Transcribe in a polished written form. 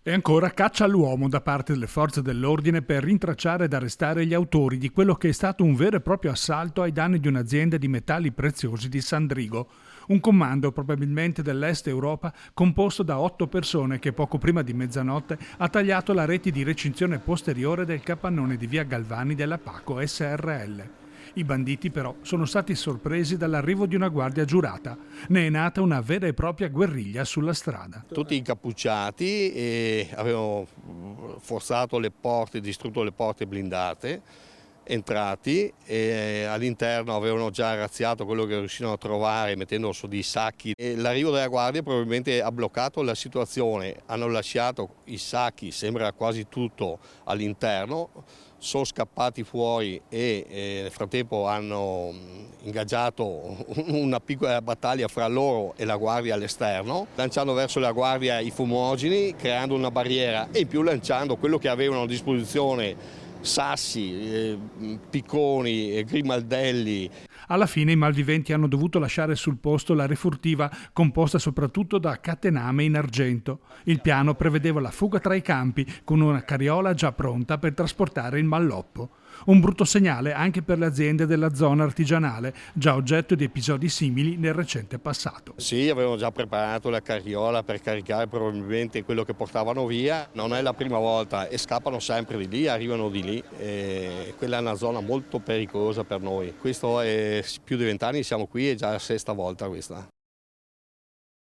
E ancora caccia all'uomo da parte delle forze dell'ordine per rintracciare ed arrestare gli autori di quello che è stato un vero e proprio assalto ai danni di un'azienda di metalli preziosi di Sandrigo. Un comando, probabilmente dell'Est Europa, composto da 8 persone che poco prima di mezzanotte ha tagliato la rete di recinzione posteriore del capannone di via Galvani della Paco SRL. I banditi però sono stati sorpresi dall'arrivo di una guardia giurata. Ne è nata una vera e propria guerriglia sulla strada. Tutti incappucciati e avevano forzato le porte, distrutto le porte blindate, entrati e all'interno avevano già razziato quello che riuscivano a trovare mettendo su dei sacchi. L'arrivo della guardia probabilmente ha bloccato la situazione, hanno lasciato i sacchi, sembra quasi tutto all'interno, sono scappati fuori e nel frattempo hanno ingaggiato una piccola battaglia fra loro e la guardia all'esterno, lanciando verso la guardia i fumogeni, creando una barriera e in più lanciando quello che avevano a disposizione: sassi, picconi, grimaldelli. Alla fine i malviventi hanno dovuto lasciare sul posto la refurtiva composta soprattutto da catename in argento. Il piano prevedeva la fuga tra i campi con una carriola già pronta per trasportare il malloppo. Un brutto segnale anche per le aziende della zona artigianale, già oggetto di episodi simili nel recente passato. Sì, avevano già preparato la carriola per caricare probabilmente quello che portavano via. Non è la prima volta e scappano sempre di lì, arrivano di lì. Quella è una zona molto pericolosa per noi. Questo è più di 20 anni, siamo qui, è già la sesta volta questa.